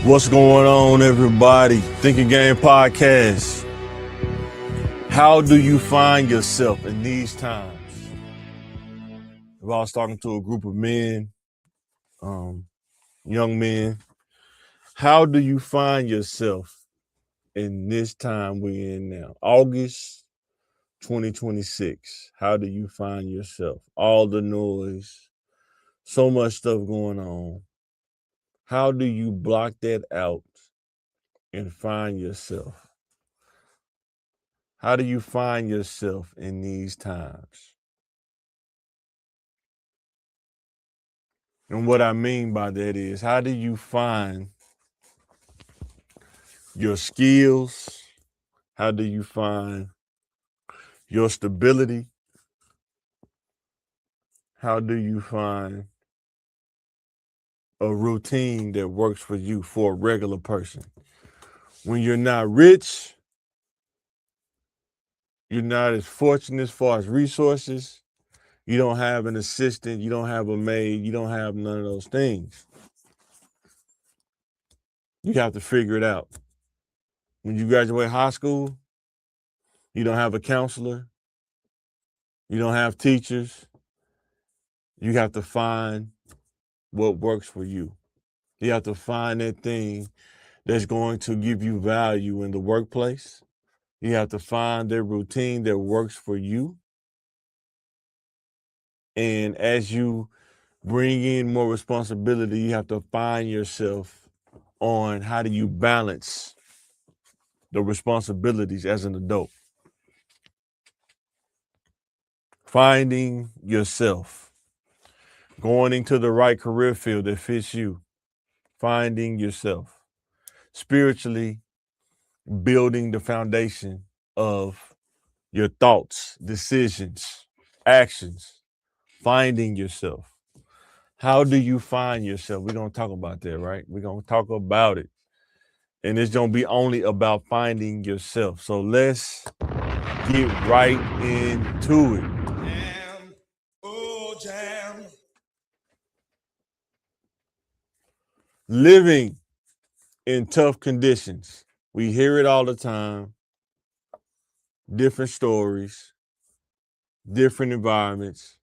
What's going on, everybody? Thinking Game Podcast. How do you find yourself in these times? If I was talking to a group of men, young men, how do you find yourself in this time we're in now? August 2026. How do you find yourself? All the noise, so much stuff going on. How do you block that out and find yourself? How do you find yourself in these times? And what I mean by that is, how do you find your skills? How do you find your stability? How do you find a routine that works for you for a regular person? When you're not rich, you're not as fortunate as far as resources, you don't have an assistant, you don't have a maid, you don't have none of those things. You have to figure it out. When you graduate high school, you don't have a counselor, you don't have teachers. You have to find what works for you. You have to find that thing that's going to give you value in the workplace. You have to find that routine that works for you. And as you bring in more responsibility, you have to find yourself on how do you balance the responsibilities as an adult. Finding yourself, going into the right career field that fits you, finding yourself, spiritually building the foundation of your thoughts, decisions, actions, finding yourself. How do you find yourself? We're going to talk about that, right? We're going to talk about it. And it's going to be only about finding yourself. So let's get right into it. Jam, oh, jam. Living in tough conditions. We hear it all the time. Different stories, different environments.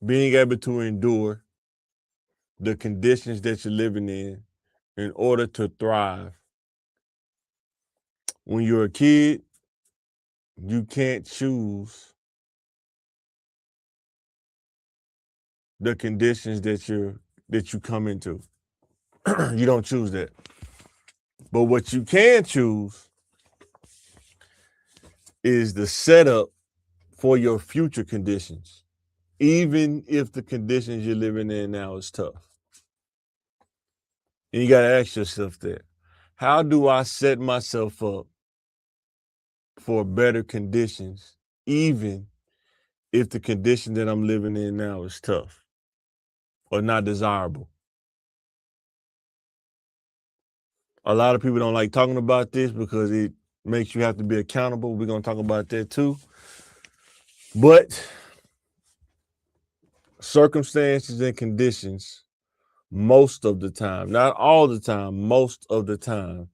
Being able to endure the conditions that you're living in order to thrive. When you're a kid, you can't choose the conditions that you come into. You don't choose that. But what you can choose is the setup for your future conditions, even if the conditions you're living in now is tough. And you got to ask yourself that. How do I set myself up for better conditions, even if the condition that I'm living in now is tough or not desirable? A lot of people don't like talking about this because it makes you have to be accountable. We're going to talk about that too. But circumstances and conditions, most of the time, not all the time, most of the time,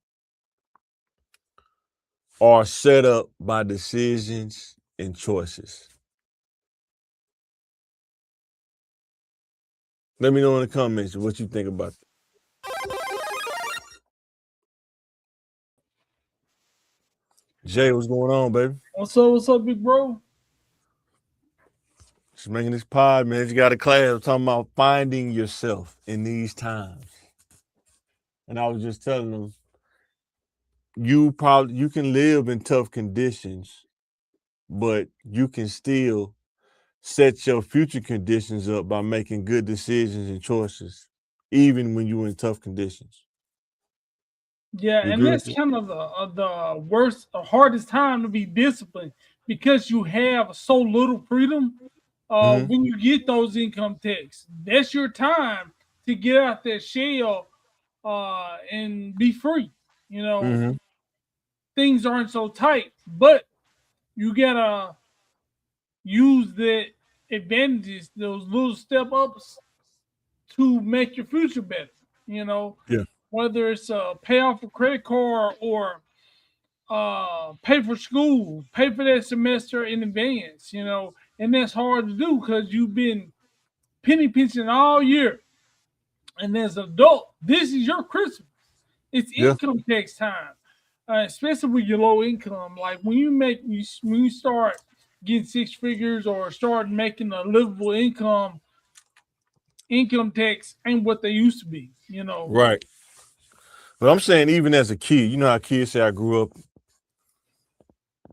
are set up by decisions and choices. Let me know in the comments what you think about that. Jay, what's going on, baby? What's up, big bro? Just making this pod, man. You got a class. I'm talking about finding yourself in these times. And I was just telling them, you can live in tough conditions, but you can still set your future conditions up by making good decisions and choices, even when you're in tough conditions. Yeah, You and agree with that's me? kind of the worst, hardest time to be disciplined because you have so little freedom. Mm-hmm. When you get those income tax, that's your time to get out that shell and be free. You know, Mm-hmm. things aren't so tight, but you gotta use the advantages, those little step ups, to make your future better. You know, Yeah. whether it's pay off a credit card or pay for school, pay for that semester in advance. You know, and that's hard to do because you've been penny pinching all year. And as an adult, this is your Christmas. It's Yeah. income tax time, especially with your low income. Like when you start getting six figures or start making a livable income tax ain't what they used to be. You know. Right. But I'm saying, even as a kid, you know how kids say I grew up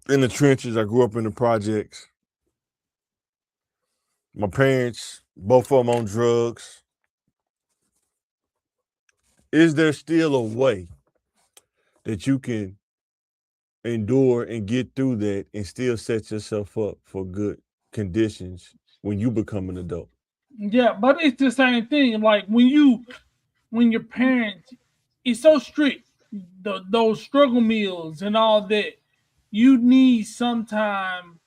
in the trenches, I grew up in the projects. My parents, both of them on drugs. Is there still a way that you can endure and get through that and still set yourself up for good conditions when you become an adult? Yeah, but it's the same thing. Like when your parents, it's so strict. Those struggle meals and all that. You need some time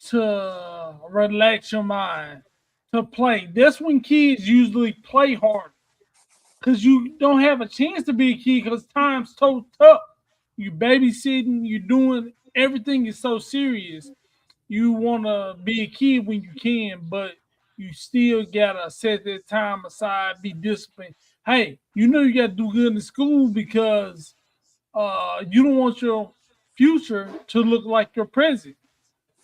to relax your mind, to play. That's when kids usually play hard because you don't have a chance to be a kid because time's so tough. You babysitting, you doing everything is so serious. You want to be a kid when you can, but you still gotta set that time aside, be disciplined. Hey, you know you gotta do good in school because you don't want your future to look like your present.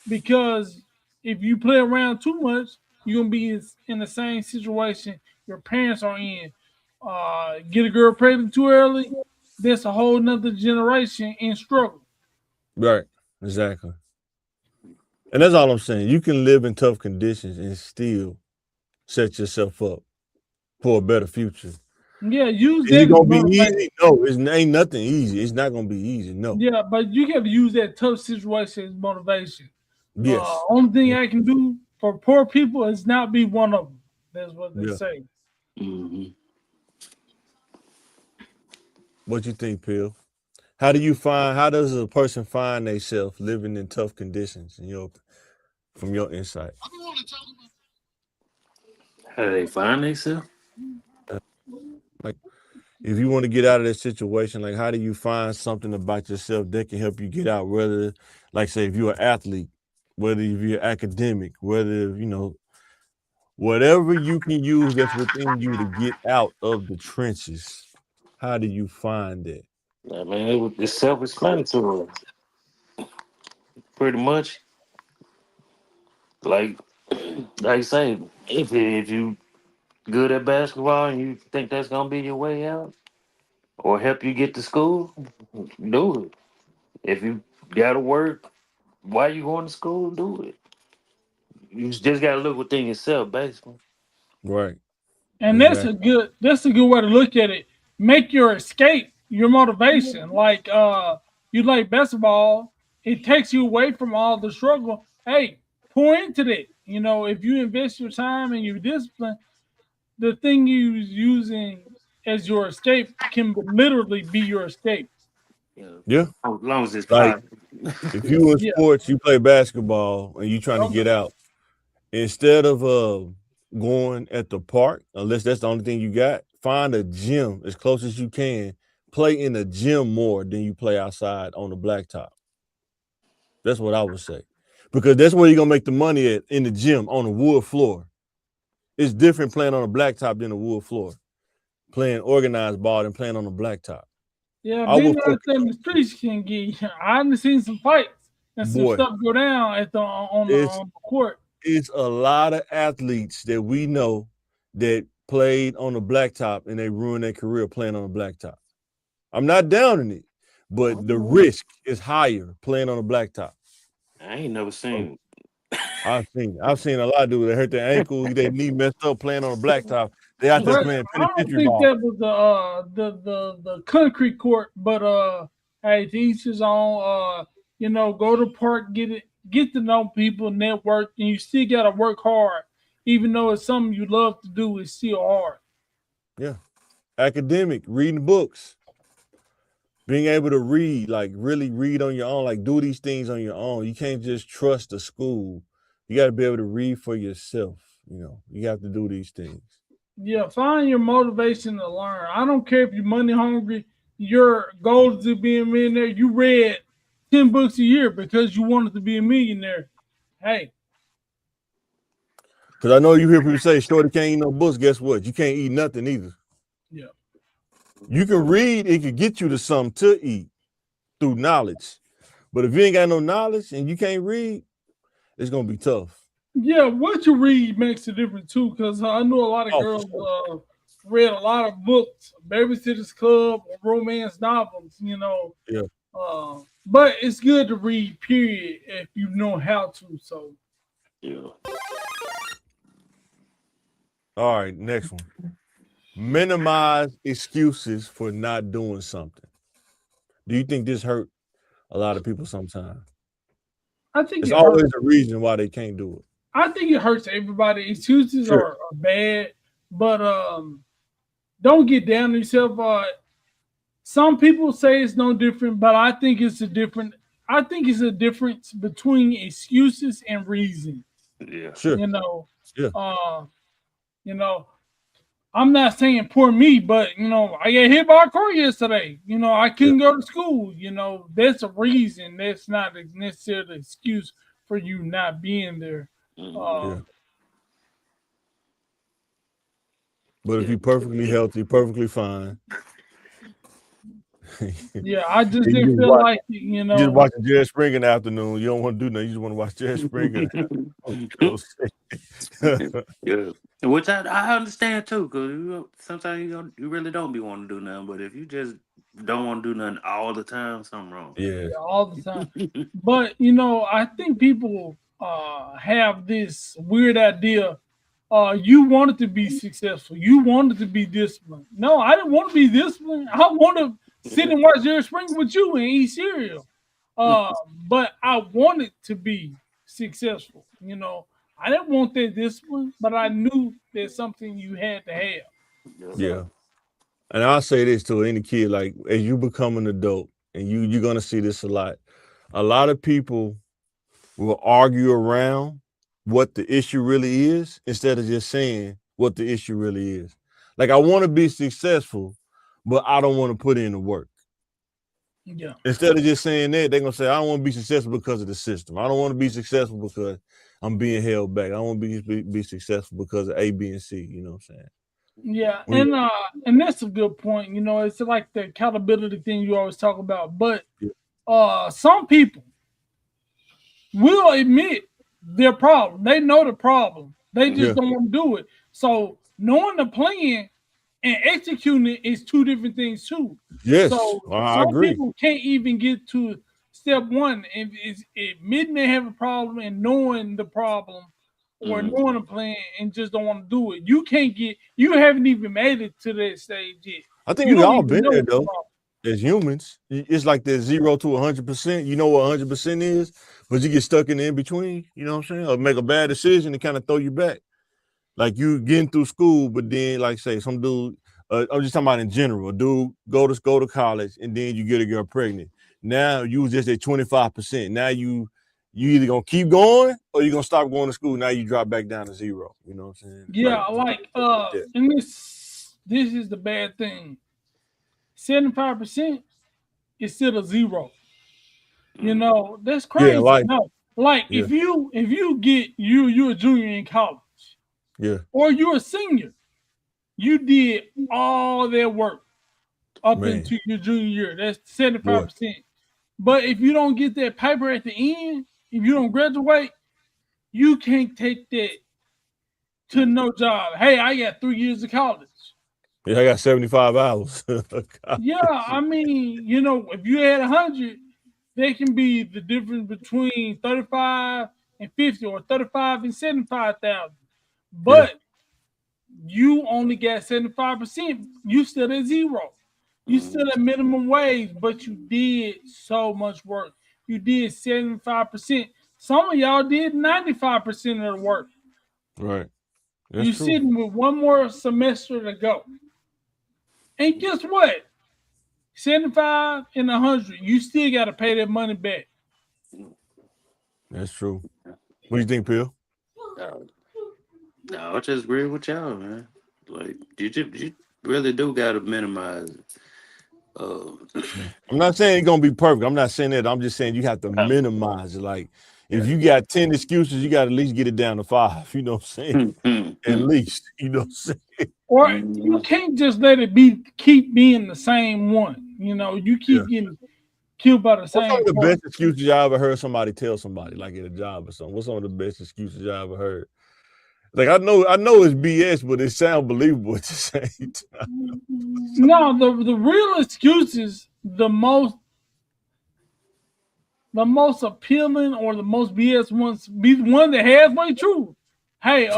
Because if you play around too much, you're gonna be in the same situation your parents are in. Get a girl pregnant too early, that's a whole nother generation in struggle. Right. Exactly. And that's all I'm saying. You can live in tough conditions and still set yourself up for a better future. Yeah, use Is it that as gonna be motivation. easy? No, it's ain't nothing easy. It's not gonna be easy. No. Yeah, but you got to use that tough situation as motivation. Yes. Only thing I can do for poor people is not be one of them. That's what they Yeah. say. Hmm. What you think, Pill? How do you find? How does a person find themselves living in tough conditions? In your, from your insight, How do they find themselves? like if you want to get out of that situation, like how do you find something about yourself that can help you get out? Whether, like, say, if you're an athlete, whether if you're academic, whether whatever you can use that's within you to get out of the trenches. How do you find that? I mean, it's self-explanatory, pretty much. Like, like I say, if you good at basketball and you think that's gonna be your way out or help you get to school, do it. If you gotta work while you going to school, do it. You just gotta look within yourself, basically. Right. And Exactly. that's a good way to look at it. Make your escape your motivation. Like you like basketball, it takes you away from all the struggle. Hey, pour into that. You know, if you invest your time and your discipline, the thing you're using as your escape can literally be your escape. You know, Yeah. as long as it's Like positive. if you in Yeah. sports, you play basketball and you trying to Okay. get out, instead of going at the park, unless that's the only thing you got, find a gym as close as you can. Play in the gym more than you play outside on the blacktop. That's what I would say. Because that's where you're gonna make the money at, in the gym on the wood floor. It's different playing on a blacktop than a wood floor. Playing organized ball than playing on the blacktop. Yeah, I being would out focus there in on, the streets can get. I done seen some fights and some boy, stuff go down at it's on the court. it's a lot of athletes that we know that played on the blacktop and they ruined their career playing on the blacktop. I'm not downing it, but the risk is higher playing on the blacktop. I ain't never So seen. I've seen a lot of dudes that hurt their ankle, their knee messed up playing on the blacktop. They out there But playing I don't penitentiary think ball. that was the concrete court. But hey, to each his own. You know, go to park, get to know people, network, and you still gotta work hard, even though it's something you love to do. It's still hard. Yeah. Academic, reading books, being able to read, like really read on your own, like do these things on your own. You can't just trust the school. You got to be able to read for yourself. You know, you have to do these things. Yeah, find your motivation to learn. I don't care if you're money hungry, your goal is to be a millionaire. You read 10 books a year because you wanted to be a millionaire. Hey, Because I know you hear people say, Shorty can't eat no books. Guess what? You can't eat nothing either. yeah. You can read, it can get you to something to eat through knowledge. But if you ain't got no knowledge and you can't read, it's going to be tough. Yeah, what you read makes a difference too, because I know a lot of Oh, for girls sure. read a lot of books, Babysitter's Club, or romance novels, Yeah. But it's good to read, period, if you know how to. So, Yeah. All right, next one. Minimize excuses for not doing something. Do you think this hurt a lot of people sometimes? I think It's it hurts. always a reason why they can't do it. I think it hurts everybody. Excuses Sure. are bad, but don't get down on yourself. Some people say it's no different, but I think it's a different. I think it's a difference between excuses and reasons. Yeah. Sure. You know, Yeah. uh, you know. I'm not saying poor me, but I got hit by a car yesterday. I Yeah. couldn't go to school. That's a reason. That's not necessarily an excuse for you not being there. Mm-hmm. Yeah. Um, But if Yeah. you're perfectly healthy, perfectly fine, yeah, I just you didn't just feel watch like it. you just watching Jerry Springer in the afternoon. You don't want to do nothing. You just want to watch Jerry Springer. Yeah. Which I understand too, because sometimes you really don't be wanting to do nothing. But if you just don't want to do nothing all the time, something wrong. Yeah. Yeah, all the time. But I think people have this weird idea. You wanted to be successful. You wanted to be disciplined. No, I didn't want to be disciplined. I want to sit and watch Jerry Springer with you and eat cereal. Uh, but I wanted to be successful. I didn't want that discipline, but I knew there's something you had to have. Yeah. Yeah. So And I'll say this to any kid, like as you become an adult, and you're gonna see this a lot. A lot of people will argue around what the issue really is instead of just saying what the issue really is. Like I want to be successful, but I don't want to put in the work. yeah, Instead of just saying that, they're gonna say, I don't want to be successful because of the system. I don't want to be successful because I'm being held back. I don't want to be successful because of A, B, and C. You know what I'm saying? yeah, When you, and that's a good point. It's like the accountability thing you always talk about. But yeah, some people will admit their problem. They know the problem. They just yeah, don't want to do it. So knowing the plan and executing it is two different things too. yes, So I some agree. people can't even get to step one and is admitting they have a problem and knowing the problem or Mm-hmm. knowing the plan and just don't want to do it. You haven't even made it to that stage yet. I think You we don't all even been know there the though. problem. As humans, it's like that 0 to 100%. You know what 100% is, but you get stuck in the in between. You know what I'm saying? Or make a bad decision and kind of throw you back. Like you getting through school, but then like say some dude. I'm just talking about in general. A dude go to college and then you get a girl pregnant. Now you was just at 25%. Now you either gonna keep going or you gonna stop going to school. Now you drop back down to 0. You know what I'm saying? Yeah, Like like yeah, and this is the bad thing. 75% is still a zero. That's yeah, crazy. like No, like yeah, if you get you're a junior in college yeah, or you're a senior, you did all that work up man, into your junior year. That's boy, 75%. But if you don't get that paper at the end, if you don't graduate, you can't take that to no job. Hey, I got 3 years of college. yeah, I got 75 hours. Yeah, I mean, if you had 100, they can be the difference between 35 and 50 or 35 and 75,000. Yeah, But you only got 75%. You still at zero. You still at minimum wage, but you did so much work. You did 75%. Some of y'all did 95% of the work. right. That's You true. sitting with one more semester to go. And guess what? 75 and 100, you still got to pay that money back. That's true. What do you think, Bill? No, I just agree with y'all, man. Like you really do gotta minimize it. I'm not saying it's gonna be perfect. I'm not saying that. I'm just saying you have to minimize it. Like if you got 10 excuses, you got to at least get it down to 5. You know what I'm saying? At least, you know what I'm saying? Or you can't just let it keep being the same one. You know, you keep getting killed by the What's same. some of the best excuses y'all ever heard somebody tell somebody, like at a job or something? What's some of the best excuses y'all ever heard? Like I know it's BS, but it sounds believable at the same time. No, the real excuses, the most appealing or the most BS ones be the one that halfway true. Hey,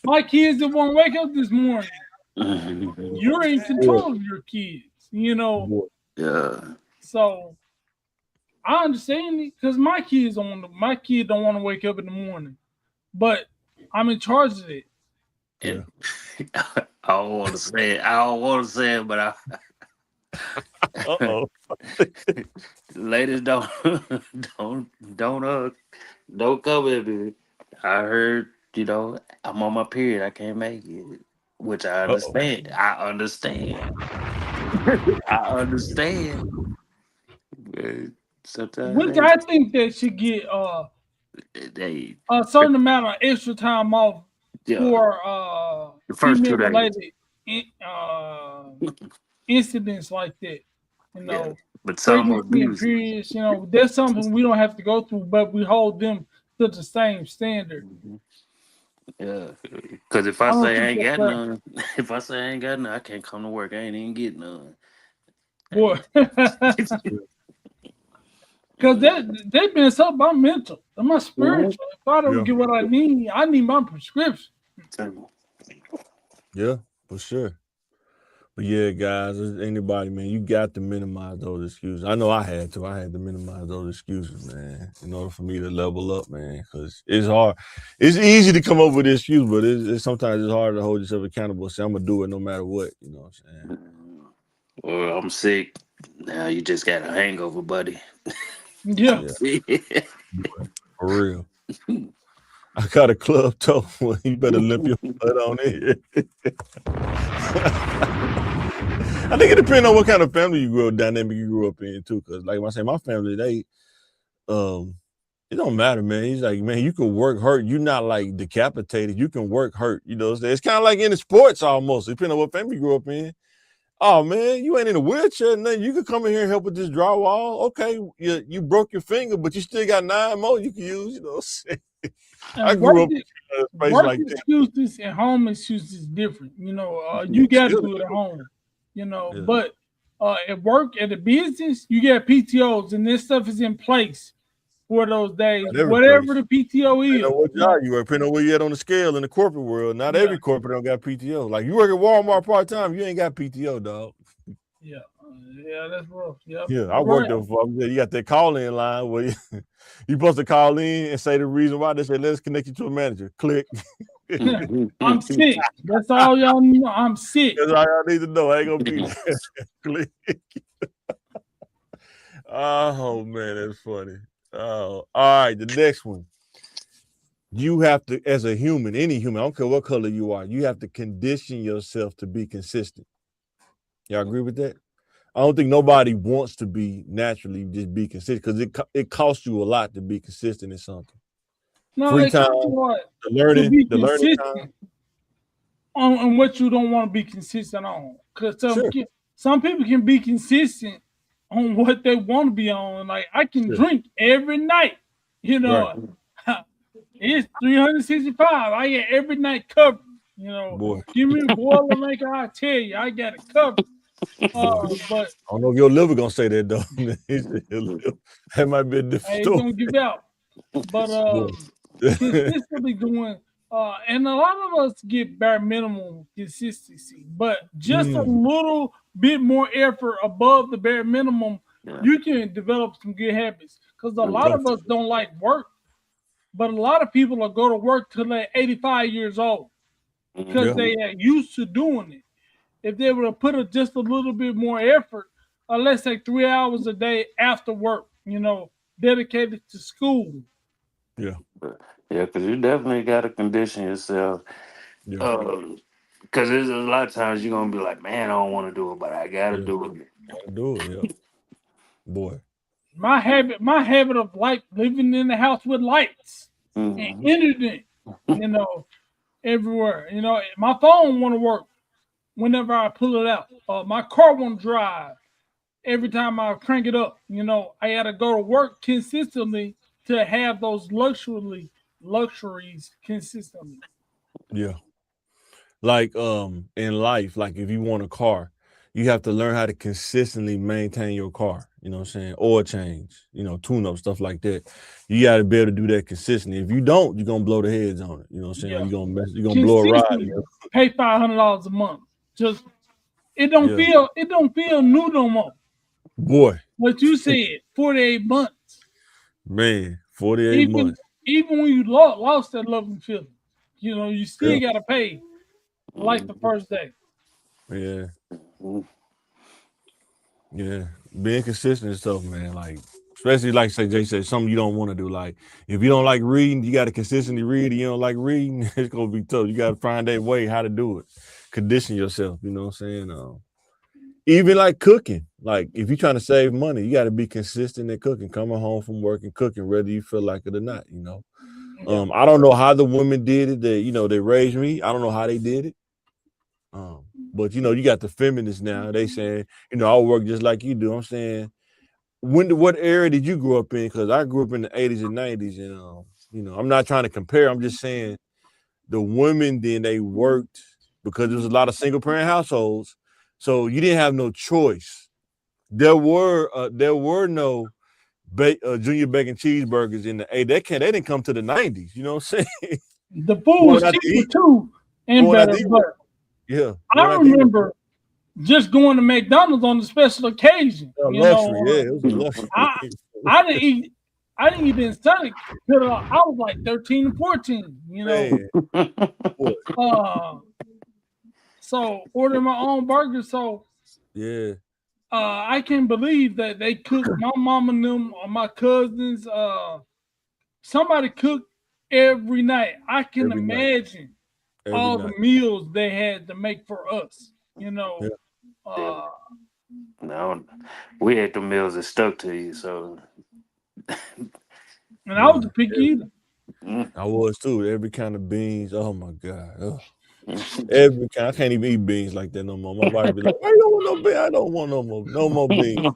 my kids didn't want to wake up this morning. You're in control of your kids, you know. Yeah. So I understand it because my kid don't want to wake up in the morning, but I'm in charge of it. And I don't want to say it, but ladies don't come at me. I heard, I'm on my period. I can't make it, which I understand. I understand. But sometimes Which I think they should get a certain amount of extra time off for the first 2 days. related incidents like that. You know, but some pregnancy and periods. You know, that's something we don't have to go through, but we hold them to the same standard. Yeah, because if I say I ain't got none, I can't come to work. I ain't even get none. Boy, because they've been something about mental and my spiritual. If I don't get what I need my prescription. Yeah, for sure. But yeah, guys, anybody, man, you got to minimize those excuses. I know I had to. I had to minimize those excuses, man, in order for me to level up, man, because it's hard. It's easy to come up with an excuse, but sometimes it's hard to hold yourself accountable. Say, I'm going to do it no matter what, you know what I'm saying? Or I'm sick. Now you just got a hangover, buddy. Yeah. For real. I got a club toe. You better limp your butt on it. I think it depends on what kind of family dynamic you grew up in too. Because like I say, my family, it don't matter, man. He's like, man, you can work hurt. You're not like decapitated. You can work hurt. You know, it's kind of like in the sports almost, depending on what family you grew up in. Oh man, you ain't in a wheelchair, and then you can come in here and help with this drywall. Okay, you broke your finger, but you still got 9 more you can use. You know what I'm saying? I grew up in a space like that. Excuses and home excuses is different. You know, you got to do it at home. You know, but at work, at the business, you get PTOs, and this stuff is in place for those days. Whatever the PTO is. What job you work, depending on where you at on the scale in the corporate world. Not every corporate don't got PTO. Like you work at Walmart part time, you ain't got PTO, dog. Yeah, that's rough. Yep. Yeah, I worked there before. You got that call in line where you supposed to call in and say the reason why. They say, let's connect you to a manager. Click. I'm sick. That's all y'all know. I'm sick. That's all y'all need to know. I ain't gonna be there. Click. Oh man, that's funny. Oh, all right. The next one. You have to, as a human, any human, I don't care what color you are, you have to condition yourself to be consistent. Y'all agree with that? I don't think nobody wants to be naturally just be consistent because it costs you a lot to be consistent in something. No, free time, the learning time. On what you don't want to be consistent on. Because some people can be consistent on what they want to be on. Like I can drink every night, you know. Right. It's 365. I get every night covered. You know, give me a Boilermaker, I'll tell you, I got it covered. But I don't know if your liver gonna say that though. That might be a different story. Don't give out. But consistently doing and a lot of us get bare minimum consistency, but just a little bit more effort above the bare minimum, you can develop some good habits. Because a lot of us don't like work, but a lot of people will go to work till they're 85 years old because they are used to doing it. If they were to put just a little bit more effort, let's say 3 hours a day after work, you know, dedicated to school. Yeah, because you definitely got to condition yourself Yeah. Because there's a lot of times you're gonna be like, man, I don't want to do it, but I gotta Yeah. do it. Gotta do it. Yeah. Boy. My habit of like living in the house with lights and Mhm. internet, you know, everywhere. You know, my phone want to work whenever I pull it out. My car won't drive every time I crank it up. You know, I got to go to work consistently to have those luxuries consistently. Yeah. Like in life, like if you want a car, you have to learn how to consistently maintain your car. You know what I'm saying? Oil change, tune up, stuff like that. You gotta be able to do that consistently. If you don't, you're gonna blow the heads on it. You know what I'm saying? Or Yeah, you're gonna blow a ride. consistently pay $500 a month. Just Yeah. it don't feel new no more. Boy, What you said, 48 months. man, 48 Even months. even when you lost that loving feeling, you know, you still Yeah. gotta pay like the first day. Yeah. Mhm. Yeah. Being consistent is tough, man. Like, especially like say Jay said, something you don't want to do. Like, if you don't like reading, you gotta consistently read, and you don't like reading, it's gonna be tough. You gotta find that way how to do it. Condition yourself, you know what I'm saying? Even like cooking, like if you're trying to save money, you got to be consistent in cooking, coming home from work and cooking, whether you feel like it or not. Yeah. I don't know how the women did it. They raised me. I don't know how they did it. But you got the feminists now. They saying, I'll work just like you do. I'm saying, what era did you grow up in? Because I grew up in the 80s and 90s, and I'm not trying to compare. I'm just saying the women then they worked because there was a lot of single parent households, so you didn't have no choice. There were no junior bacon cheeseburgers in the 80s. They didn't come to the 90s. You know what I'm saying? The food was Going out to cheaper eat, too and going out better, to eat. but Yeah, going I out to eat. remember just going to McDonald's on a special occasion. A luxury, yeah, it was a luxury. I I didn't eat. I didn't eat in Sonic until I was like 13 and 14. Man, boy, Uh, so ordering my own burger. So yeah, I can't believe that they cooked my mom and them or my cousins. Somebody cooked every night. I can every night, imagine every all the night. meals they had to make for us. Yeah, Yeah. Uh, No, we had the meals that stuck to you. So and I was man. a picky eater. I was too. Every kind of beans. Oh my god. Ugh. Mhm. Every kind. I can't even eat beans like that no more. My wife be like, "I don't want no beans. I don't want no more beans."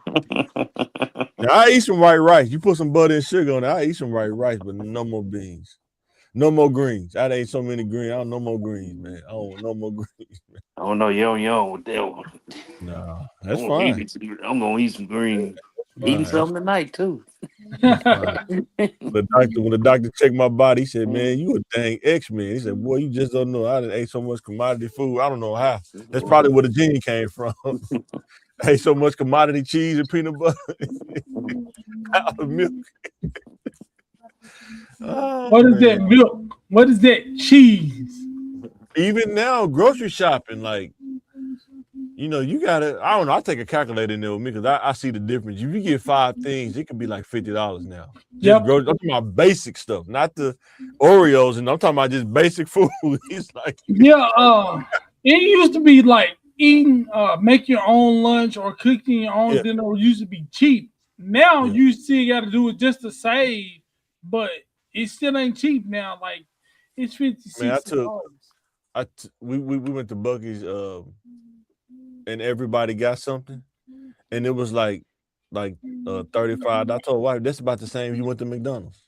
Now I eat some white rice. You put some butter and sugar on it. I eat some white rice, but no more beans. No more greens. I ate so many greens. I don't no more greens, man. I don't want no more greens. I don't know, young with that one. Nah, I'm that's gonna fine. eat some green. Eating Fine. something tonight too. That's fine. When the doctor checked my body, he said, "Man, you a dang X-Men." He said, "Boy, you just don't know. I done ate so much commodity food. I don't know how. That's probably where the gene came from. I ate so much commodity cheese and peanut butter, powdered milk. Oh What is that man. milk? What is that cheese? Even now, grocery shopping, like you gotta. I don't know. I take a calculator in there with me because I see the difference. If you get 5 things, it can be like $50 now. Just Yep. grocery. I'm talking about basic stuff, not the Oreos, and I'm talking about just basic food. It's like, Yeah. It used to be like eating, make your own lunch or cooking your own yeah, dinner used to be cheap. Now yeah. you still got to do it just to save, but it still ain't cheap now. Like it's 50, Man, $60. we went to Bucky's, and everybody got something, and it was like 35. I told wife that's about the same if you went to McDonald's.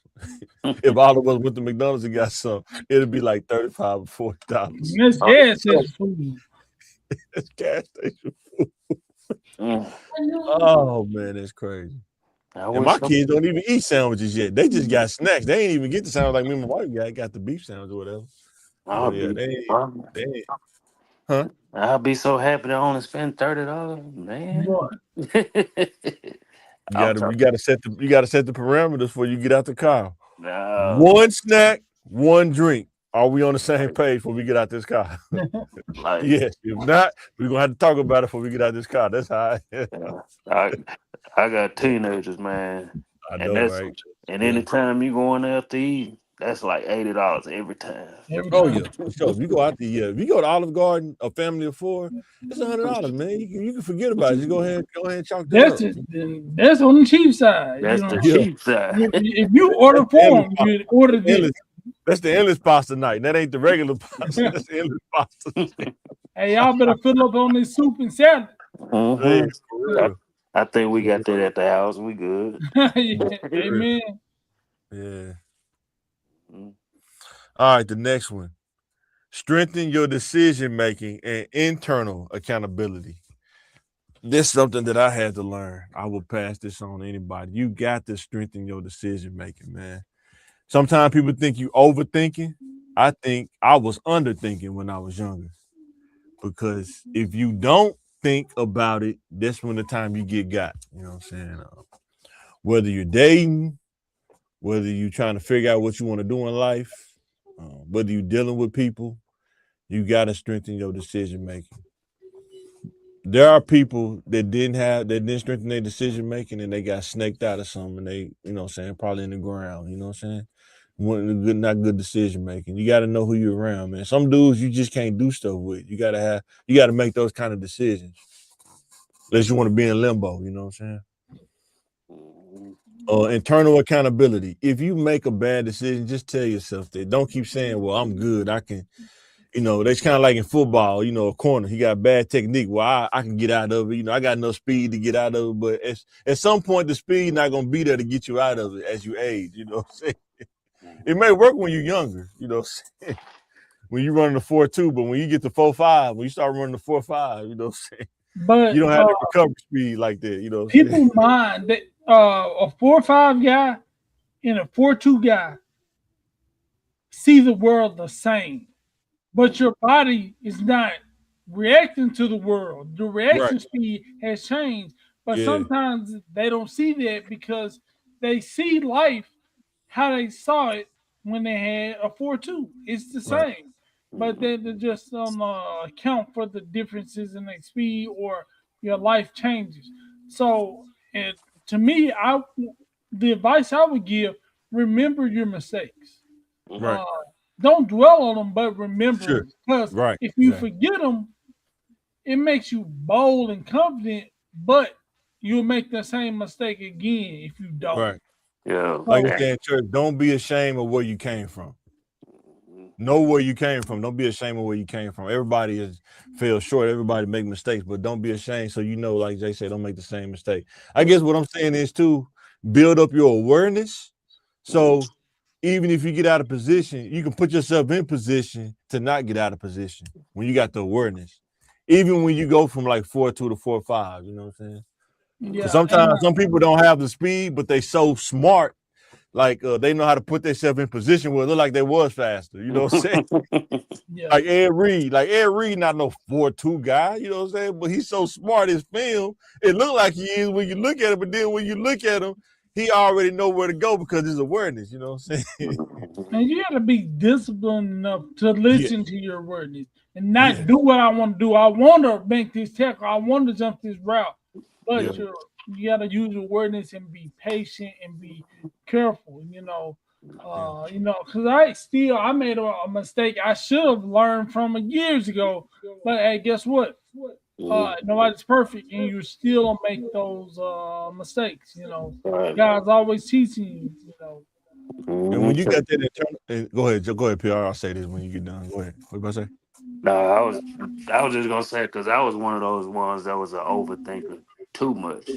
If all of us went to McDonald's and got some, it'd be like $35 or $40. That's Oh, gas station food. It's gas station. mm. Oh man, that's crazy. I And wish my kids don't even eat sandwiches yet. They just got snacks. They ain't even get the sandwich like me and my wife got the beef sandwich or whatever. I'll But yeah, be they ain't. Huh? I'll be so happy to only spend $30, man. Boy, You I'm gotta talking. you gotta set the parameters before you get out the car. No, One snack, one drink. Are we on the same page before we get out this car? like Yes. If not, we're gonna have to talk about it before we get out this car. That's how I, I got teenagers, man, I and know, that's right? and Yeah. anytime you going out to eat, That's like $80 every time. Every Oh time. yeah, for sure. If you go out the if you go to Olive Garden, a family of 4, it's $100, man. You can forget about it. Just go ahead and chalk that That's up. just, that's on the cheap side. That's the Yeah, cheap side. If you order that's the endless, for them, you order this. endless. That's the endless pasta night. That ain't the regular pasta. That's the endless pasta. Hey, y'all better fill up on this soup and salad. Hey, Mhm. for real. I think we got that at the house. We good. Yeah, amen. Yeah. Mm. All right, the next one. Strengthen your decision making and internal accountability. This is something that I had to learn. I will pass this on to anybody. You got to strengthen your decision making, man. Sometimes people think you overthinking. I think I was underthinking when I was younger. Because if you don't think about it, that's when the time you get got. You know what I'm saying? Whether you're dating, whether you're trying to figure out what you want to do in life, whether you're dealing with people, you got to strengthen your decision making. There are people that didn't strengthen their decision making and they got snaked out of something and they, you know what I'm saying, probably in the ground, you know what I'm saying? Not good decision making. You got to know who you're around, man. Some dudes you just can't do stuff with. You got to make those kind of decisions. Unless you want to be in limbo, you know what I'm saying? Internal accountability. If you make a bad decision, just tell yourself that. Don't keep saying, well, I'm good. I can, you know, that's kind of like in football, you know, a corner. He got bad technique. Well, I can get out of it. You know, I got enough speed to get out of it. But at some point, the speed not going to be there to get you out of it as you age. You know what I'm saying? It may work when you're younger, you know what I'm saying? When you run the 4.2, but when you get to 4.5, when you start running the 4.5, you know what I'm saying? But You don't have the recovery speed like that, you know what I'm people saying? mind that a 4.5 guy and a 4.2 guy see the world the same, but your body is not reacting to the world. The reaction Right. speed has changed, but Yeah. sometimes they don't see that because they see life how they saw it when they had a 4.2. It's the Right. same, but they just account for the differences in their speed or your life changes. So, and to me, the advice I would give: remember your mistakes. Right. Uh, don't dwell on them, but remember Sure. them. Because Right. if you Exactly. forget them, it makes you bold and confident, but you'll make the same mistake again if you don't. Right. Yeah. Like I So, said in church, don't be ashamed of where you came from. Know where you came from. Don't be ashamed of where you came from. Everybody is fell short. Everybody make mistakes, but don't be ashamed. So you know, like Jay said, don't make the same mistake. I guess what I'm saying is to build up your awareness. So even if you get out of position, you can put yourself in position to not get out of position when you got the awareness. Even when you go from like 4.2 to 4.5, you know what I'm saying? Because yeah, and sometimes some people don't have the speed, but they so smart, like they know how to put themselves in position where it look like they was faster. You know what I'm saying? yeah, Like Ed Reed, not no 4.2 guy, you know what I'm saying? But he's so smart, his film, it look like he is when you look at it, but then when you look at him, he already know where to go because his awareness, you know what I'm saying? and you got to be disciplined enough to Yeah, listen to your words and not yeah, do what I want to do. I want to make this tackle. I want to jump this route, yeah, but you got to use your awareness and be patient and be careful. yeah. Because I made a mistake I should have learned from years ago. But hey, guess what? Nobody's perfect, and you still don't make those mistakes. Right. God's always teaching you. And when you Mhm. got that internal, go ahead, PR. I'll say this when you get done. Go ahead. What about to say? No, I was just gonna say because I was one of those ones that was an overthinker too much,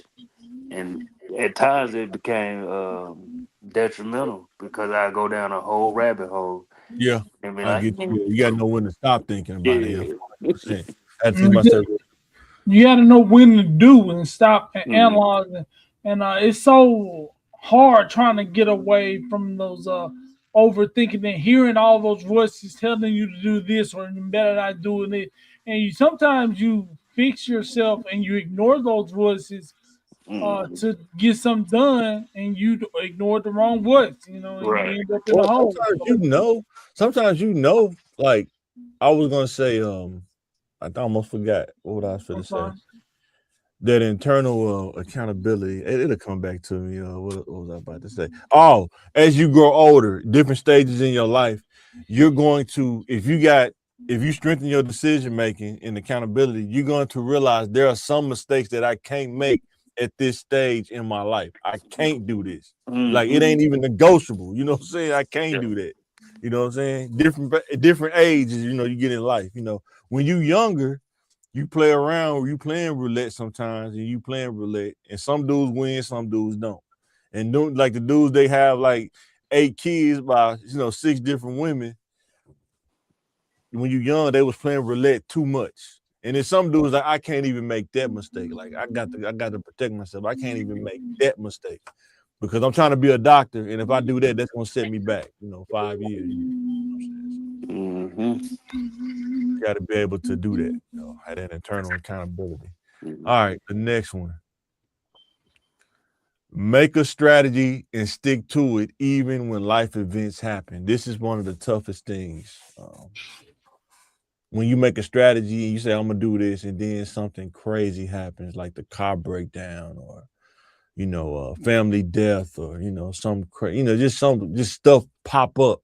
and at times it became detrimental because I go down a whole rabbit hole Yeah, and be I like, get you. You got to know when to stop thinking about it. Yeah, yeah. 100%. I had to teach myself. You got to know when to do and stop and Mhm. analyze. And it's so hard trying to get away from those overthinking and hearing all those voices telling you to do this or you better not doing it. And sometimes you fix yourself and you ignore those voices Mhm. to get something done, and you ignore the wrong voice. And you Right. end up in a Well, hole. sometimes you know, like I was gonna say, I almost forgot what I was gonna say. Sometimes. that internal accountability, it'll come back to me. What was I about to say? Oh, as you grow older, different stages in your life, you're going to, if you strengthen your decision making and accountability, you're going to realize there are some mistakes that I can't make at this stage in my life. I can't do this. Like it ain't even negotiable. You know what I'm saying? I can't do that. You know what I'm saying? Different ages, you get in life. When you younger, you play around, you playing roulette sometimes, and you playing roulette, and some dudes win, some dudes don't. And like the dudes, they have like 8 kids by 6 different women. When you young, they was playing roulette too much. And then some dudes like, I can't even make that mistake. Like I got to protect myself. I can't even make that mistake because I'm trying to be a doctor, and if I do that, that's gonna set me back. 5 years. You got to be able to do that. Have that internal accountability. All right, the next one. Make a strategy and stick to it even when life events happen. This is one of the toughest things. When you make a strategy and you say, I'm going to do this, and then something crazy happens, like the car breakdown or, family death or, some crazy, just stuff pop up,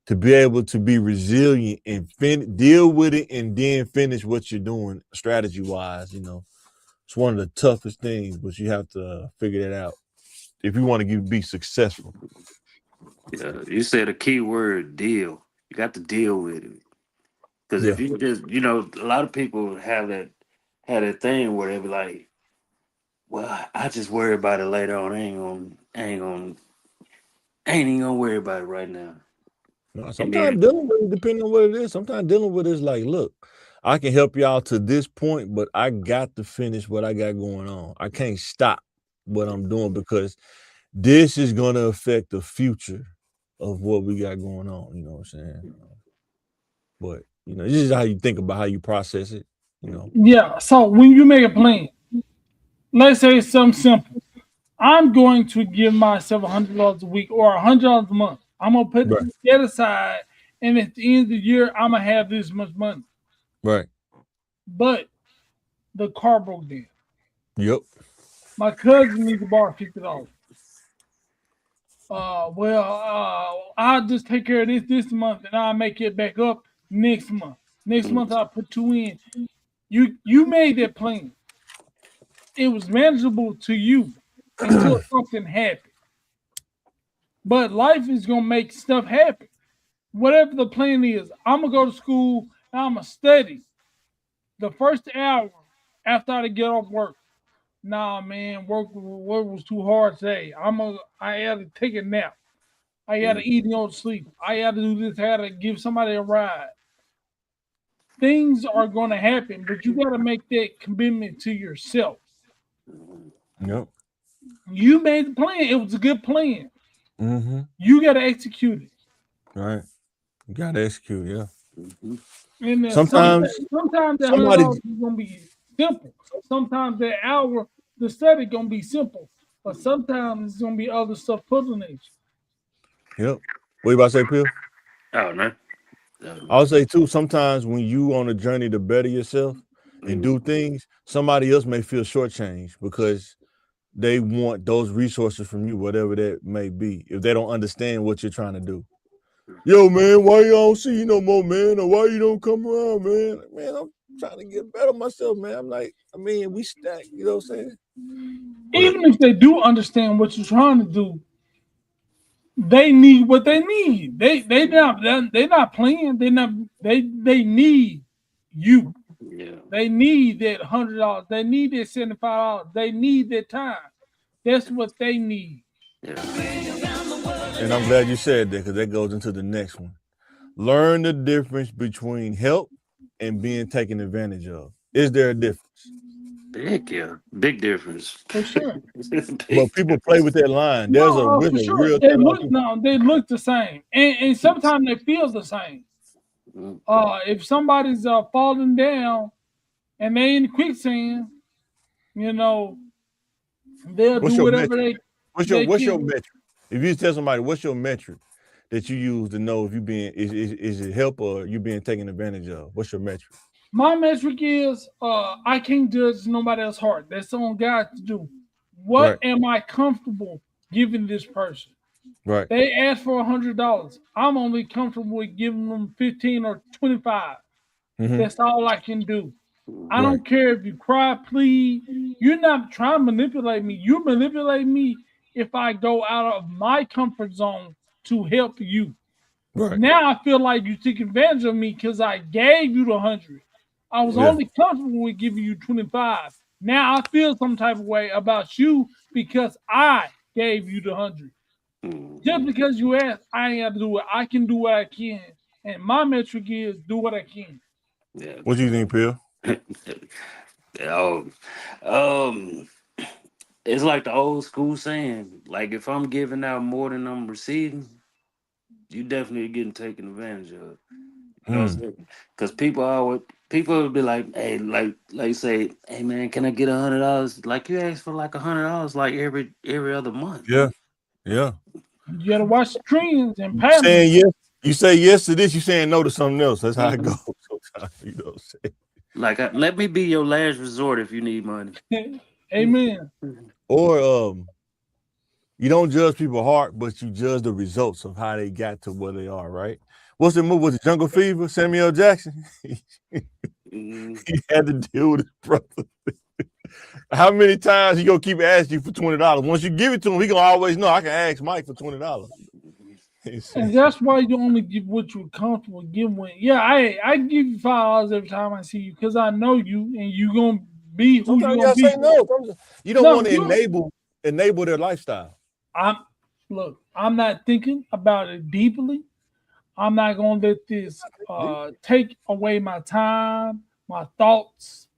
to be able to be resilient and deal with it and then finish what you're doing strategy-wise, it's one of the toughest things, but you have to figure that out if you want to be successful. Yeah, you said a key word, deal. You got to deal with it. Because if you just, a lot of people have that thing where they be like, well, I just worry about it later on. I ain't even gonna worry about it right now. No, sometimes dealing with it, depending on what it is, sometimes dealing with it is like, look, I can help y'all to this point, but I got to finish what I got going on. I can't stop what I'm doing because this is going to affect the future of what we got going on. You know what I'm saying? But, this is how you think about how you process it, Yeah. So when you make a plan, let's say it's something simple. I'm going to give myself $100 a week or $100 a month. I'm going to put that aside. And at the end of the year, I'm going to have this much money. Right. But the car broke down. Yep. My cousin needs to borrow $50. I'll just take care of this month and I'll make it back up next month. Next month I'll put 2 in. You made that plan. It was manageable to you until something happened. But life is gonna make stuff happen. Whatever the plan is, I'm gonna go to school and I'm gonna study. The first hour after I get off work, nah, man, work was too hard today. I had to take a nap. I had to eat and go to sleep. I had to do this. I had to give somebody a ride. Things are going to happen, but you got to make that commitment to yourself. Yep. You made the plan. It was a good plan. Mm-hmm. You got to execute it. Right. You got to execute, yeah. Mm-hmm. And sometimes that $100 is going to be simple. Sometimes that hour, the study going to be simple. But sometimes it's going to be other stuff pulling at you. Yep. What you about to say, Phil? Oh, man. I'll say too, sometimes when you on a journey to better yourself and do things, somebody else may feel shortchanged because they want those resources from you, whatever that may be, if they don't understand what you're trying to do. Yo, man, why you don't see you no more, man? Or why you don't come around, man? Like, man, I'm trying to get better myself, man. I'm like, we stack, you know what I'm saying? Even if they do understand what you're trying to do, they need what they need. They're not playing. They need you. Yeah. They need that $100. They need that $75. They need that time. That's what they need. Yeah. And I'm glad you said that because that goes into the next one. Learn the difference between help and being taken advantage of. Is there a difference? Big difference. For sure. But people play with that line. There's a real they look the same. And sometimes they feel the same. If somebody's falling down and they in quicksand, they'll do whatever they. What's your metric? If you tell somebody, what's your metric that you use to know if you is it help or you being taken advantage of? What's your metric? My metric is I can't judge nobody else's heart. That's on God to do. What Right. am I comfortable giving this person? Right. They asked for $100. I'm only comfortable with giving them 15 or 25. Mm-hmm. That's all I can do. I Right. don't care if you cry, plead. You're not trying to manipulate me. You manipulate me if I go out of my comfort zone to help you. Right. Now I feel like you took advantage of me because I gave you the 100. I was Yeah. only comfortable with giving you 25. Now I feel some type of way about you because I gave you the 100. Just because you asked, I ain't got to do it. I can do what I can. And my metric is do what I can. Yeah. What do you think, Bill? Oh, um, it's like the old school saying, like if I'm giving out more than I'm receiving, you definitely getting taken advantage of. You know what I'm saying? Because people will be like, hey, like say, hey man, can I get $100? Like you ask for like $100 like every other month. Yeah. Yeah. You got to watch the trends and You patterns. saying yes. You say yes to this, you saying no to something else. That's how it goes sometimes. You know what I'm saying? Like let me be your last resort if you need money. Amen. Or you don't judge people's heart, but you judge the results of how they got to where they are, right? What's the movie? Was it Jungle Fever? Samuel Jackson? Mm, He had to deal with his brother. How many times he gonna keep asking you for $20? Once you give it to him, he gonna always know I can ask Mike for $20. And that's why you only give what you're comfortable giving. Yeah, I give you $5 every time I see you because I know you and you gonna be who Sometimes you you gonna gotta be. say no. You don't No, want to enable their lifestyle. I'm not thinking about it deeply. I'm not gonna let this take away my time, my thoughts,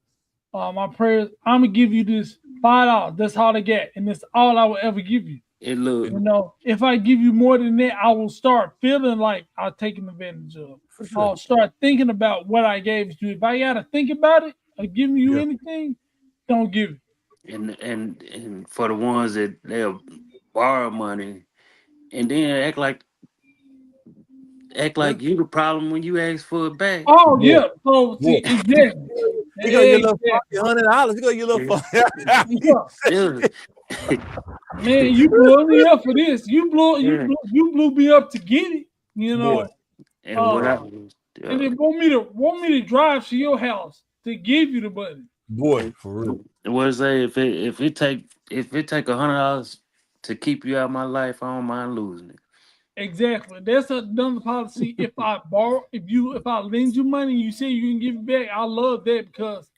my prayers. I'm gonna give you this $5. That's all I get, and that's all I will ever give you. it look You know, if I give you more than that, I will start feeling like I'm taking advantage of. For sure. I'll start thinking about what I gave you. If I gotta think about it or giving you Yeah. anything, don't give it. and for the ones that they'll borrow money and then act like you the problem when you ask for it back. Oh Boy, yeah. So boy. see, exactly. He gonna get a little Exactly. $100. He gonna get a little Yeah. Yeah. Man, you blew me up for this. You Yeah. blew me up to get it. You boy. know. And what I And they want me to drive to your house to give you the money. Boy, for real. what I say if it take $100 to keep you out of my life, I don't mind losing it. Exactly. That's another policy. If I lend you money, you say you can give it back. I love that because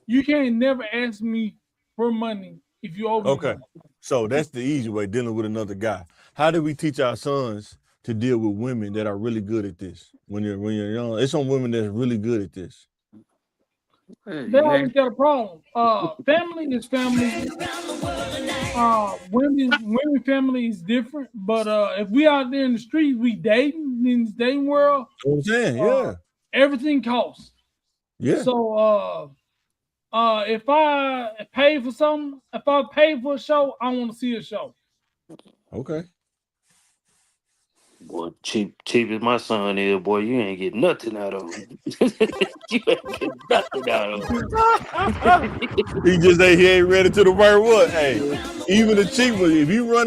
you can't never ask me for money if you owe me Okay. money. So that's the easy way, dealing with another guy. How do we teach our sons to deal with women that are really good at this? When you're young, it's some women that's really good at this. They always got a problem. Family is family. Women family is different. But if we out there in the streets, we dating in this dating world. You know what I'm saying? Yeah. Everything costs. Yeah. So if I pay for something, if I pay for a show, I want to see a show. Okay. Boy, cheap as my son is, boy, you ain't get nothing out of him. You ain't get nothing out of him. He ain't ready to the right one. Hey, even the cheap one, if you run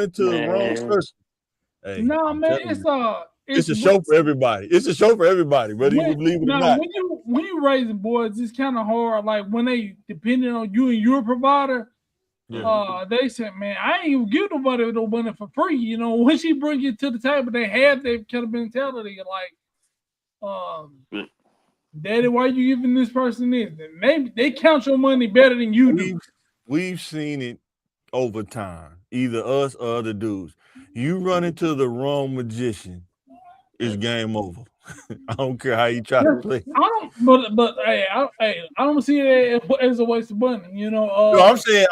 into the wrong Man. person, hey, No, I'm man, telling you, it's a when- show for everybody. It's a show for everybody, whether you believe it or now, not. when you raising boys, it's kind of hard. Like when they depending on you and your provider. Yeah. They said, man, I ain't even give nobody no money for free. You know, when she bring it to the table, they have that kind of mentality, like, Daddy, why you giving this person this? And they count your money better than you do. We've seen it over time, either us or other dudes. You run into the wrong magician, it's game over. I don't care how you try to play. I don't, but hey, I don't see it as a waste of money. You know, No,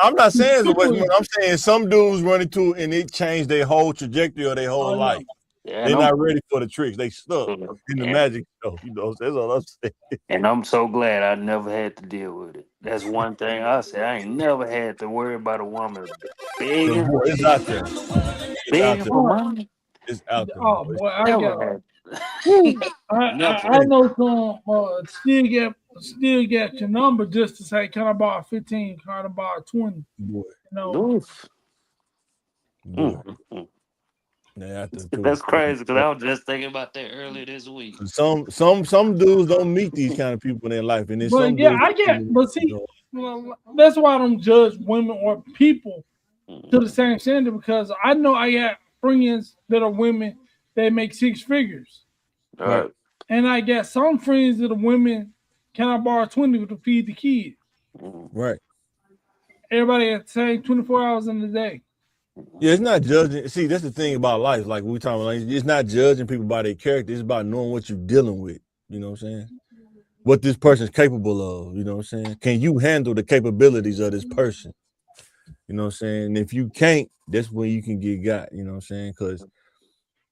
I'm not saying it's a waste of money. I'm saying some dudes run into it and it changed their whole trajectory of their whole life. Yeah, They're not ready for the tricks. They stuck in the Yeah. magic show. You know, that's all I'm saying. And I'm so glad I never had to deal with it. That's one thing I say. I ain't never had to worry about a woman begging, It's out there. It's out begging there. for money. It's out there. oh boy, I Never got had. I know some still got your number just to say, can I borrow 15? Can I borrow 20? Boy, You know, Oof. boy. Mm. They have to That's crazy because I was just thinking about that earlier this week. some dudes don't meet these kind of people in their life, and then but some yeah, dudes, I get. you But see, know, well, that's why I don't judge women or people to the same standard because I know I got friends that are women that make six figures, All right, right. and I got some friends that are women. Can I borrow 20 to feed the kids? Mm. right. Everybody at the same 24 hours in the day. Yeah, it's not judging. See, that's the thing about life. Like we talking about, like, it's not judging people by their character. It's about knowing what you're dealing with. You know what I'm saying? What this person's capable of. You know what I'm saying? Can you handle the capabilities of this person? You know what I'm saying? And if you can't, that's when you can get got. You know what I'm saying? Because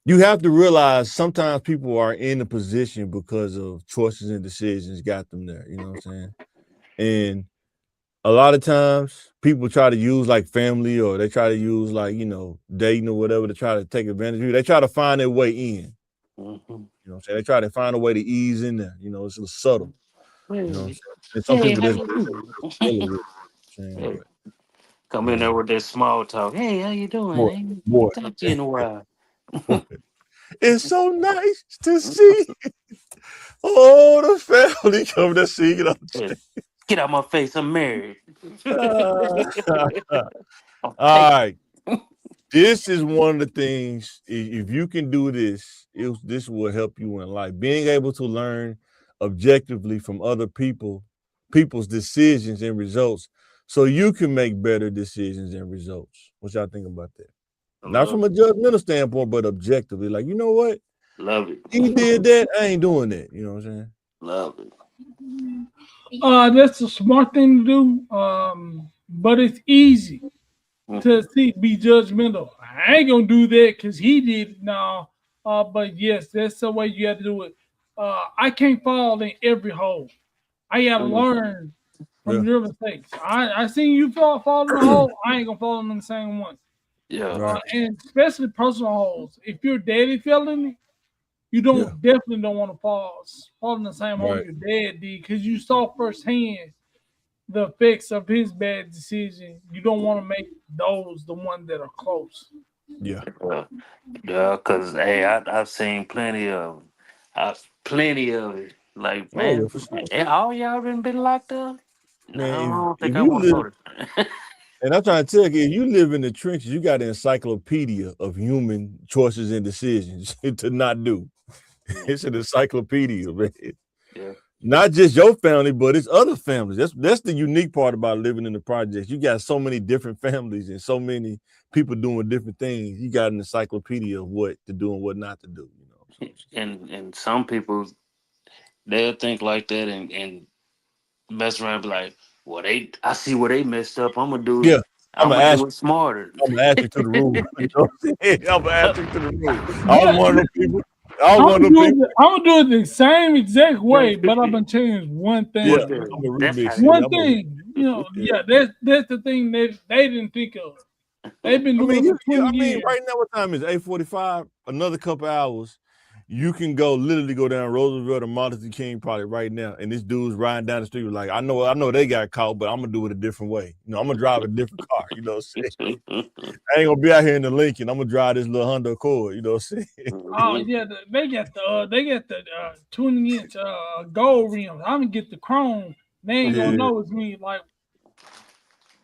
you have to realize sometimes people are in a position because of choices and decisions got them there. You know what I'm saying? And a lot of times people try to use like family or they try to use like, dating or whatever to try to take advantage of you. They try to find their way in. Mhm. You know what I'm saying? They try to find a way to ease in there. It's a little subtle. You know what I'm Hey, saying? And some hey, people how just you doing? dealing with it. You know what I'm saying? Hey, But come in there man, with that small talk. Hey, how you doing? boy, I ain't boy, talked to you in a while. boy. It's so nice to see all the family come to see it on Hey, get out my face. I'm married. all I'll take right. This is one of the things. If you can do this, this will help you in life. Being able to learn objectively from other people's decisions and results, so you can make better decisions and results. What y'all think about that? Not love from a judgmental standpoint, but objectively. Like, you know what? love it. He did that. I ain't doing that. You know what I'm saying? Love it. That's a smart thing to do. But it's easy to see be judgmental. I ain't gonna do that because he did it. No. But yes, that's the way you have to do it. I can't fall in every hole. I gotta Mhm. learn from Yeah. your mistakes. I seen you fall in the hole. I ain't gonna fall in the same one. Yeah. Right. And especially personal holes. If your daddy fell in it, you Yeah. definitely don't want to fall in the same hole Right. your dad did because you saw firsthand the effects of his bad decision. You don't want to make those the ones that are close. Yeah. Yeah. Yeah. Cause hey, I've seen plenty of it. Like Oh yeah, man, for sure. all y'all been locked up. No, I Man, don't think if I you want to live, go to. and I'm trying to tell you, if you live in the trenches, you got an encyclopedia of human choices and decisions to not do. It's an encyclopedia, man. Yeah. Not just your family, but it's other families. That's the unique part about living in the projects. You got so many different families and so many people doing different things. You got an encyclopedia of what to do and what not to do. And some people they'll think like that and mess around and be like, well, I see where they messed up. Yeah, I'm I'm gonna gonna ask. do it smarter. I'm gonna add you to the rule. You know what I'm saying? I'm gonna add you to the rule. I was Yeah, one of them people. I was one of them people. I'm gonna do it the same exact way, but I'm gonna change one Yeah, One thing. thing. I'm a That's remix. how Yeah, One I'm a thing, yeah. that's the thing that they didn't think of. They've been I doing mean, it for 20 I mean, years. right now, what time is it? 8:45. Another couple hours, you can literally go down Roosevelt or Martin Luther King probably right now, and this dude's riding down the street like, I know they got caught, but I'm gonna do it a different way. I'm gonna drive a different car. You know what I'm saying? I ain't gonna be out here in the Lincoln. I'm gonna drive this little Honda Accord. You know what I'm saying? Oh yeah, they got the 20-inch gold rims. I'm gonna get the chrome. They ain't gonna Yeah, know it's me. Like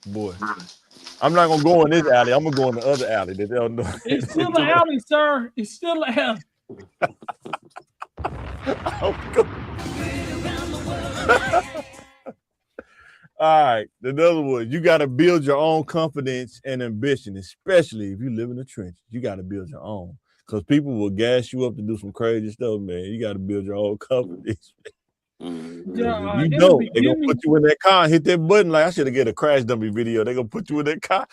boy. I'm not gonna go in this alley. I'm gonna go in the other alley that they'll know. it's still an alley, sir. It's still an alley. All right. Another one, you got to build your own confidence and ambition, especially if you live in the trenches. You got to build your own because people will gas you up to do some crazy stuff, man. You got to build your own confidence. Yeah, Because if you in the don't, they're going to put beginning, you in that car and hit that button. Like, I should have get a crash dummy video. They're going to put you in that car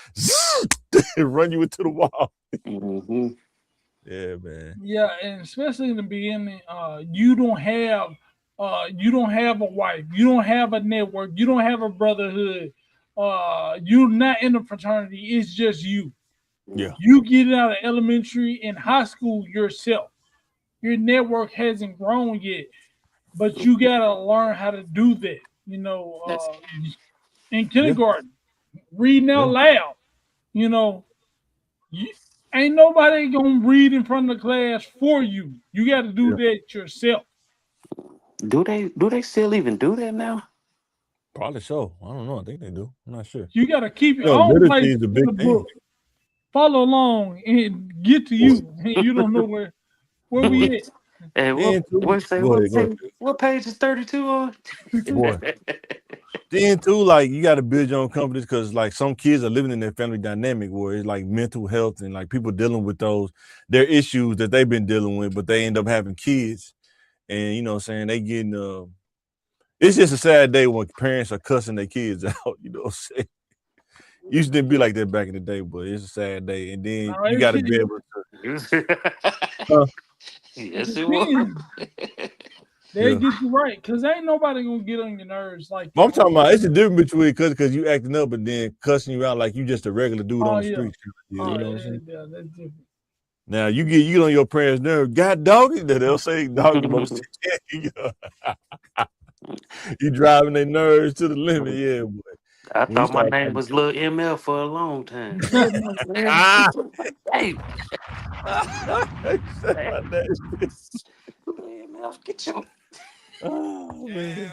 and run you into the wall. Mhm. Yeah, man. yeah, and especially in the beginning, you don't have a wife, you don't have a network, you don't have a brotherhood, you're not in a fraternity. It's just you. Yeah. You get out of elementary and high school yourself. your network hasn't grown yet, but you gotta learn how to do that. In kindergarten, reading out loud. You know, you, ain't nobody gonna read in front of the class for you. You got to do that yourself. Do they still even do that now? Probably so. I don't know. I think they do. I'm not sure. You got to keep your You know, own literacy place is a in big the thing. book. Follow along and get to you, and you don't know where we at. And Then too, go ahead. what page is 32 on? Boy. Then too, like you got to build your own companies because like some kids are living in their family dynamic where it's like mental health and like people dealing with their issues that they've been dealing with, but they end up having kids, and you know what I'm saying, they getting it's just a sad day when parents are cussing their kids out, you know what I'm saying. Used to be like that back in the day, but it's a sad day. And then you got to be able to. Yes, it was. They get you right because ain't nobody gonna get on your nerves like. But I'm talking about it's the difference between because you acting up and then cussing you out like you just a regular dude on the street. You know what I'm saying? Yeah, that's different. Now you get on your parents' nerve, God doggy, that they'll say doggy. You driving their nerves to the limit, yeah, boy. I thought my name was Lil ML for a long time. Hey, ML, get your. Oh man.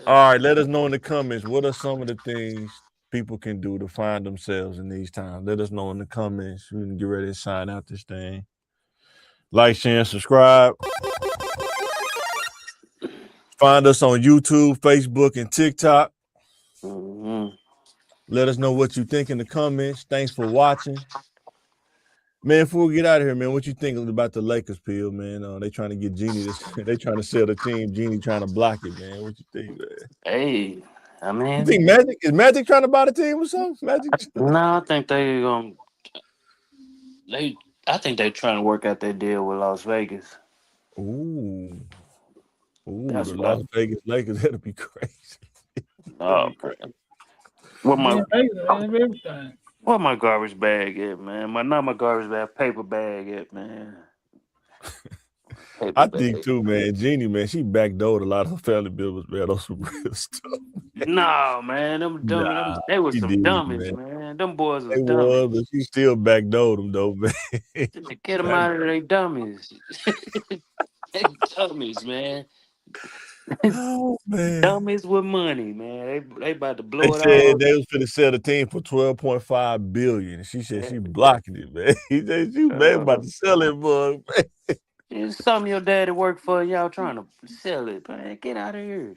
All right, let us know in the comments what are some of the things people can do to find themselves in these times. Let us know in the comments. We can get ready to sign out this thing. Like, share, and subscribe. Find us on YouTube, Facebook, and TikTok. Mm-hmm. Let us know what you think in the comments. Thanks for watching. Man, before we get out of here, man, what you think about the Lakers, Peel, man? They trying to get Jeannie they trying to sell the team. Jeannie trying to block it, man. What you think, man? Hey, I mean, you think Magic trying to buy the team or something? No, I think I think they're trying to work out that deal with Las Vegas. Ooh, that's the Las Vegas Lakers, that'll be crazy. Oh, what my garbage bag at, man? Not my garbage bag, paper bag at, man. I think too, man. Jeannie, man, she backdoored a lot of her family members, man, on some real stuff. No, man, them dummies, they were some dummies, man. Them boys was dummies. But she still backdoored them, though, man. Get them out of there, they dummies. They dummies, man. Oh man, dummies with money, man. They about to blow it said all. They was finna sell the team for $12.5 billion. She said she blocking it, man. He said she about to sell it, bug. It's something your daddy worked for, y'all trying to sell it, man. Get out of here,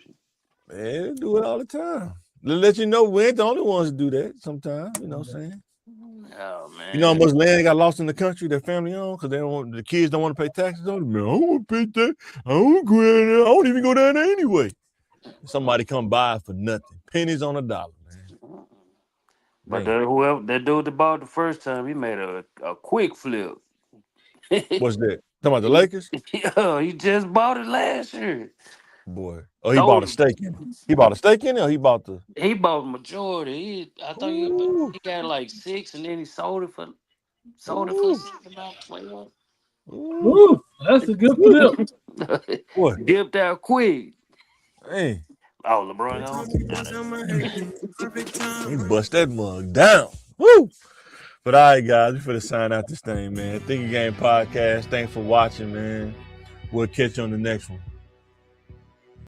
man. They do it all the time. Let you know we ain't the only ones to do that. Sometimes, you know what I'm saying. Oh man, you know how much land got lost in the country that family owned because the kids don't want to pay taxes on it. Man, I don't want to pay tax. I don't go down there. I don't even go down there anyway. Somebody come by for nothing, pennies on a dollar, man. But that dude that bought the first time, he made a quick flip. What's that? Talking about the Lakers? Yeah, he just bought it last year. Boy, he bought a stake in it. He bought a stake in it, or he bought the? He bought majority. I thought he got like 6, and then he sold it for about 12. Ooh, that's a good flip. Boy, dipped out quick. Hey. Oh, LeBron, he bust that mug down. Woo! But all right, guys, we finna sign out this thing, man. Think Game Podcast. Thanks for watching, man. We'll catch you on the next one.